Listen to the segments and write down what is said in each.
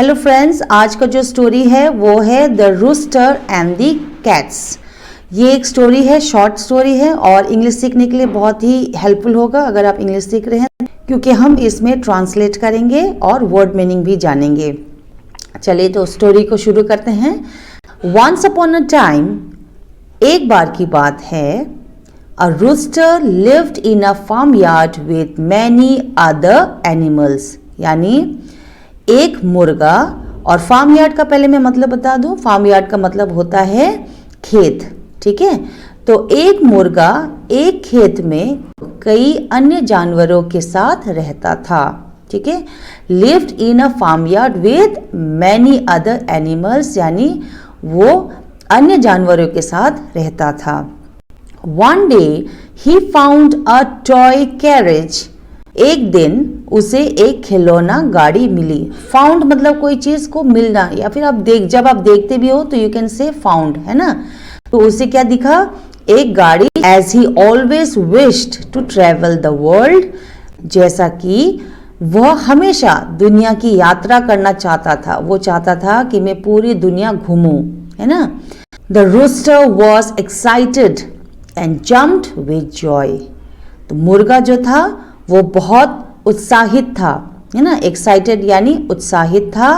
Hello friends, आज का जो स्टोरी है वो है the rooster and the cats. ये एक स्टोरी है, शॉर्ट स्टोरी है और इंग्लिश सीखने के लिए बहुत ही हेल्पफुल होगा अगर आप इंग्लिश सीख रहे हैं, क्योंकि हम इसमें ट्रांसलेट करेंगे और वर्ड मीनिंग भी जानेंगे। चलिए तो स्टोरी को शुरू करते हैं। वंस अपॉन अ टाइम, एक बार की बात है, a rooster lived in a farm yard with many other animals. यानी एक मुर्गा, और फार्म यार्ड का पहले मैं मतलब बता दूं, फार्म यार्ड का मतलब होता है खेत, ठीक है। तो एक मुर्गा एक खेत में कई अन्य जानवरों के साथ रहता था, ठीक है। Lived in a farm yard with many other animals, यानी वो अन्य जानवरों के साथ रहता था। One day he found a toy carriage. एक दिन उसे एक खिलौना गाड़ी मिली। फाउंड मतलब कोई चीज को मिलना, या फिर जब आप देखते भी हो तो यू कैन से फाउंड, है ना। तो उसे क्या दिखा? एक गाड़ी। As he always wished to travel the world, जैसा कि वह हमेशा दुनिया की यात्रा करना चाहता था। वो चाहता था कि मैं पूरी दुनिया घूमूं, है ना। The rooster was excited and jumped with joy. तो मुर्गा जो था वो बहुत उत्साहित था, है ना। एक्साइटेड यानी उत्साहित था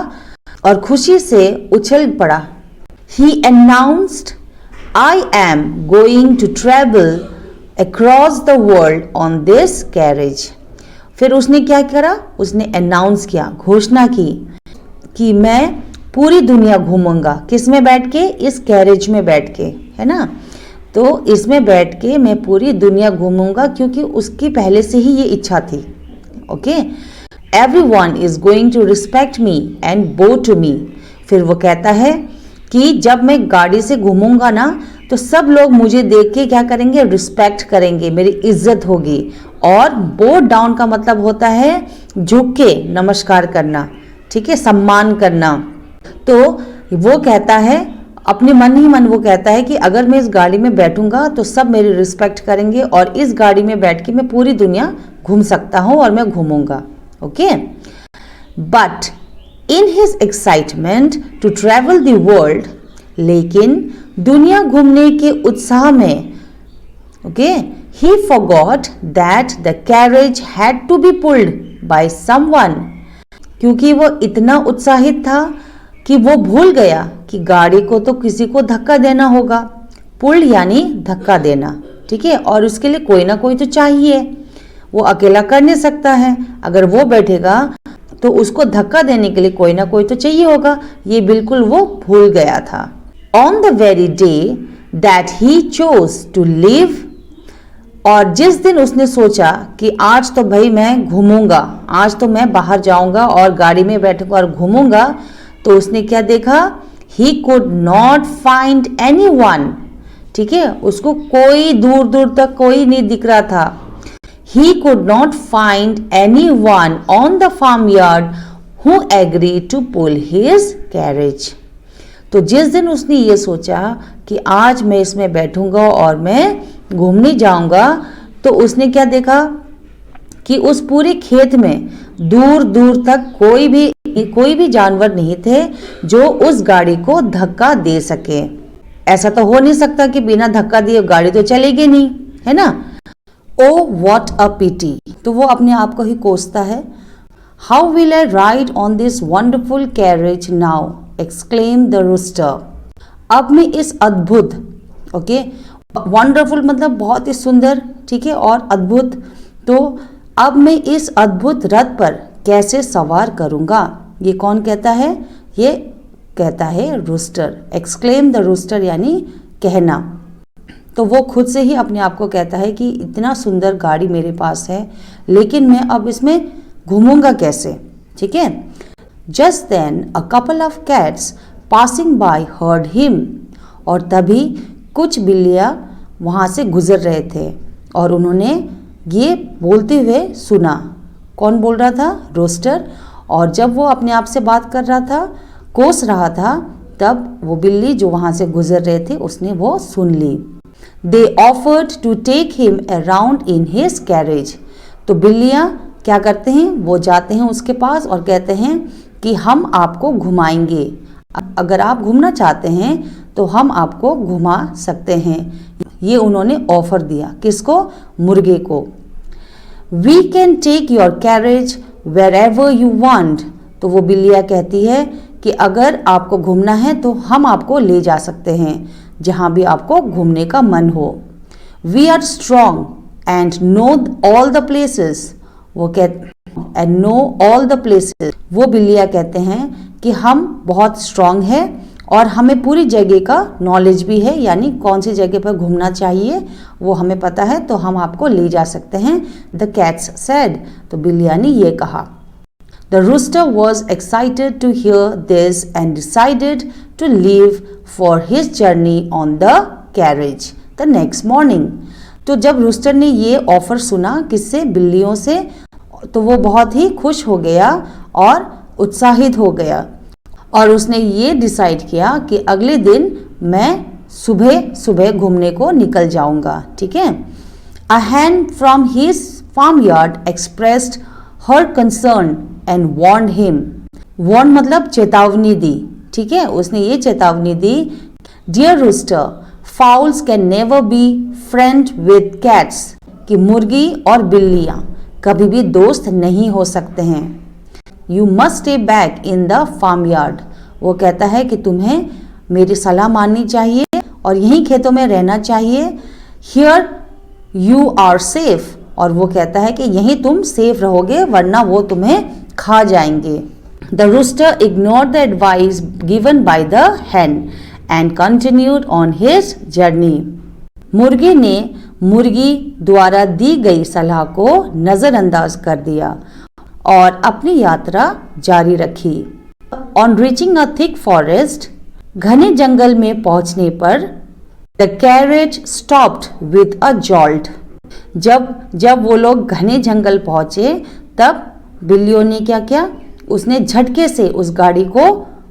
और खुशी से उछल पड़ा। He announced, I am going to travel across the world on this carriage. फिर उसने क्या करा? उसने अनाउंस किया, घोषणा की कि मैं पूरी दुनिया घूमूंगा। किस में बैठ के? इस कैरेज में बैठ के, है ना। तो इसमें बैठ के मैं पूरी दुनिया घूमूंगा, क्योंकि उसकी पहले से ही ये इच्छा थी। Okay, everyone is going to respect me and bow to me. फिर वो कहता है कि जब मैं गाड़ी से घूमूंगा ना, तो सब लोग मुझे देख के क्या करेंगे? रिस्पेक्ट करेंगे, मेरी इज्जत होगी। और बो डाउन का मतलब होता है झुक के नमस्कार करना, ठीक है, सम्मान करना। तो वो कहता है, अपने मन ही मन वो कहता है कि अगर मैं इस गाड़ी में बैठूंगा तो सब मेरी रिस्पेक्ट करेंगे, और इस गाड़ी में बैठ के मैं पूरी दुनिया घूम सकता हूं और मैं घूमूंगा। Okay, but in his excitement to travel the world, लेकिन दुनिया घूमने के उत्साह में, okay, he forgot that the carriage had to be pulled by someone. क्योंकि वो इतना उत्साहित था कि वो भूल गया कि गाड़ी को तो किसी को धक्का देना होगा। पुल यानी धक्का देना, ठीक है। और उसके लिए कोई ना कोई तो चाहिए, वो अकेला कर नहीं सकता है। अगर वो बैठेगा तो उसको धक्का देने के लिए कोई ना कोई तो चाहिए होगा। ये बिल्कुल वो भूल गया था। On the very day that he chose to live, और जिस दिन उसने सोचा कि आज तो भाई मैं घूमूंगा, आज तो मैं बाहर जाऊंगा और गाड़ी में बैठूंगा और घूमूंगा, तो उसने क्या देखा? He could not find anyone, ठीक है। उसको कोई दूर दूर तक कोई नहीं दिख रहा था। He could not find anyone on the farmyard who agreed to pull his carriage. तो जिस दिन उसने ये सोचा कि आज मैं इसमें बैठूंगा और मैं घूमने जाऊंगा, तो उसने क्या देखा कि उस पूरे खेत में दूर दूर तक कोई भी जानवर नहीं थे जो उस गाड़ी को धक्का दे सके। ऐसा तो हो नहीं सकता कि बिना धक्का दिए गाड़ी तो चलेगी नहीं, है ना। Oh what a pity. तो वो अपने आप को ही कोसता है। How will I ride on this wonderful carriage now, exclaim the rooster. अब मैं इस अद्भुत, ओके, वंडरफुल मतलब बहुत ही सुंदर, ठीक है, और अद्भुत। तो अब मैं इस अद्भुत रथ पर कैसे सवार करूंगा? ये कौन कहता है? ये कहता है रूस्टर। एक्सक्लेम द रूस्टर यानी कहना। तो वो खुद से ही अपने आप को कहता है कि इतना सुंदर गाड़ी मेरे पास है, लेकिन मैं अब इसमें घूमूंगा कैसे, ठीक है। Just then a couple of cats passing by heard him. और तभी कुछ बिल्लियां वहां से गुजर रहे थे और उन्होंने ये बोलते हुए सुना। कौन बोल रहा था? रूस्टर। और जब वो अपने आप से बात कर रहा था, कोस रहा था, तब वो बिल्ली जो वहां से गुजर रहे थे उसने वो सुन ली। They offered to take him around in his carriage. तो बिल्लियां क्या करते हैं? वो जाते हैं उसके पास और कहते हैं कि हम आपको घुमाएंगे, अगर आप घूमना चाहते हैं तो हम आपको घुमा सकते हैं। ये उन्होंने ऑफर दिया, किसको? मुर्गे को। We can take your carriage wherever you want. तो वो बिल्लियाँ कहती है कि अगर आपको घूमना है तो हम आपको ले जा सकते हैं जहाँ भी आपको घूमने का मन हो। We are strong and know all the places. वो and know all the places. वो बिल्लियाँ कहते हैं कि हम बहुत स्ट्रॉन्ग हैं और हमें पूरी जगह का नॉलेज भी है, यानी कौन सी जगह पर घूमना चाहिए वो हमें पता है, तो हम आपको ले जा सकते हैं। The cats said. तो बिल्लियाँ ने ये कहा। The rooster was excited to hear this and decided to leave for his journey on the carriage the next morning. तो जब रूस्टर ने ये ऑफर सुना, किससे? बिल्लियों से, तो वो बहुत ही खुश हो गया और उत्साहित हो गया और उसने ये डिसाइड किया कि अगले दिन मैं सुबह सुबह घूमने को निकल जाऊंगा। ठीक है। A hand from his farmyard expressed her concern and warned him. Warn मतलब चेतावनी दी। ठीक है, उसने ये चेतावनी दी, dear rooster, fowls can never be friend with cats, कि मुर्गी और बिल्लियां कभी भी दोस्त नहीं हो सकते हैं। You must stay back in the farm yard. वो कहता है कि तुम्हें मेरी सलाह माननी चाहिए और यहीं खेतों में रहना चाहिए। Here you are safe. और वो कहता है कि यहीं तुम सेफ रहोगे, वरना वो तुम्हें खा जाएंगे। The rooster ignored the advice given by the hen and continued on his journey. मुर्गे ने मुर्गी द्वारा दी गई सलाह को नजरअंदाज कर दिया और अपनी यात्रा जारी रखी। On reaching a thick forest, घने जंगल में पहुंचने पर the carriage stopped with a jolt. जब वो लोग घने जंगल पहुंचे तब बिल्लियों ने क्या किया? उसने झटके से उस गाड़ी को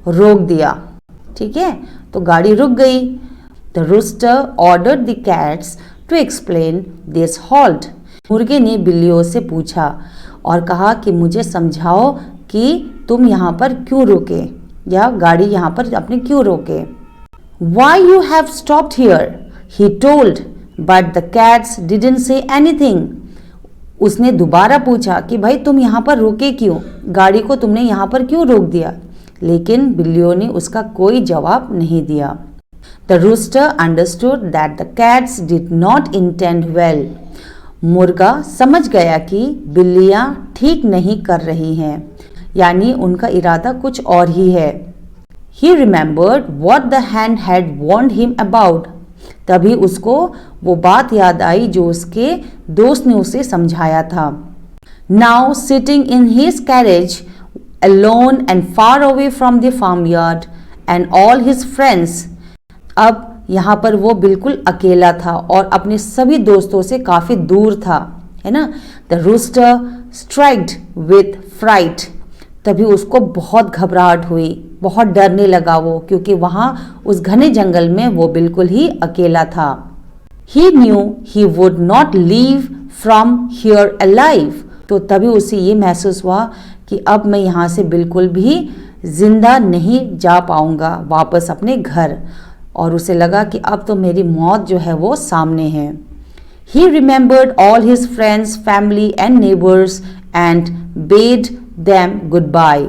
रोक दिया। ठीक है, तो गाड़ी रुक गई। The rooster ordered the cats to explain this halt. मुर्गे ने बिल्लियों से पूछा और कहा कि मुझे समझाओ कि तुम यहाँ पर क्यों रुके, या गाड़ी यहाँ पर अपने क्यों रोके। Why you have stopped here? He told, but the cats didn't say anything. उसने दोबारा पूछा कि भाई तुम यहाँ पर रुके क्यों, गाड़ी को तुमने यहाँ पर क्यों रोक दिया, लेकिन बिल्लियों ने उसका कोई जवाब नहीं दिया। The rooster understood that the cats did not intend well. मुर्गा समझ गया कि बिल्लियाँ ठीक नहीं कर रही हैं, यानी उनका इरादा कुछ और ही है। He remembered what the hen had warned him about. तभी उसको वो बात याद आई जो उसके दोस्त ने उसे समझाया था। Now sitting in his carriage, alone and far away from the farmyard and all his friends. अब यहाँ पर वो बिल्कुल अकेला था और अपने सभी दोस्तों से काफी दूर था, है ना। The rooster striked with fright. तभी उसको बहुत घबराहट हुई, बहुत डरने लगा वो, क्योंकि वहाँ उस घने जंगल में वो बिल्कुल ही अकेला था। He knew he would not leave from here alive. तो तभी उसे ये महसूस हुआ कि अब मैं यहाँ से बिल्कुल भी जिंदा नहीं जा पाऊंगा वापस अपने घर, और उसे लगा कि अब तो मेरी मौत जो है वो सामने है। He remembered all his friends, family and neighbors and bade them goodbye.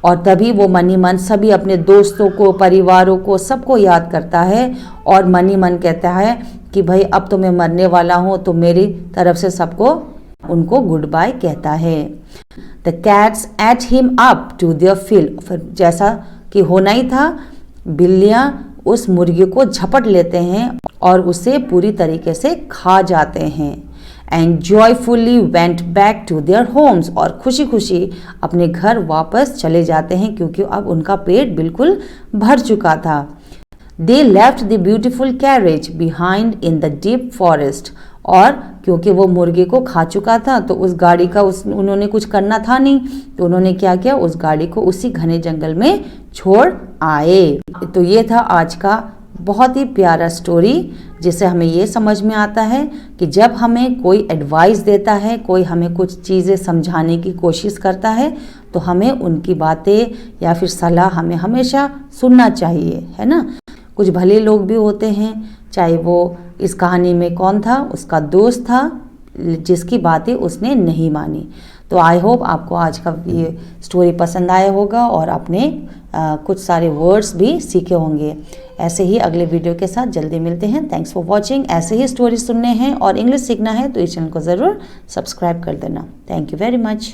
और तभी वो मनी मन सभी अपने दोस्तों को, परिवारों को, सबको याद करता है और मनी मन कहता है कि भाई अब तो मैं मरने वाला हूँ, तो मेरी तरफ से सबको उनको गुड बाय कहता है। The cats ate him up to their fill. फिर जैसा कि होना ही था, बिल्लियाँ उस मुर्गी को झपट लेते हैं और उसे पूरी तरीके से खा जाते हैं। And joyfully went back to their homes. और खुशी खुशी अपने घर वापस चले जाते हैं, क्योंकि अब उनका पेट बिल्कुल भर चुका था। They left the beautiful carriage behind in the deep forest. और क्योंकि वो मुर्गे को खा चुका था तो उस गाड़ी का उन्होंने कुछ करना था नहीं, तो उन्होंने क्या किया, उस गाड़ी को उसी घने जंगल में छोड़ आए। तो ये था आज का बहुत ही प्यारा स्टोरी जिससे हमें ये समझ में आता है कि जब हमें कोई एडवाइस देता है, कोई हमें कुछ चीज़ें समझाने की कोशिश करता है, तो हमें उनकी बातें या फिर सलाह हमें हमेशा सुनना चाहिए, है ना। कुछ भले लोग भी होते हैं, चाहे वो इस कहानी में कौन था, उसका दोस्त था जिसकी बातें उसने नहीं मानी। तो आई होप आपको आज का ये स्टोरी पसंद आया होगा और आपने कुछ सारे वर्ड्स भी सीखे होंगे। ऐसे ही अगले वीडियो के साथ जल्दी मिलते हैं। Thanks for watching. ऐसे ही स्टोरी सुनने हैं और इंग्लिश सीखना है तो इस चैनल को ज़रूर सब्सक्राइब कर देना। Thank you very much.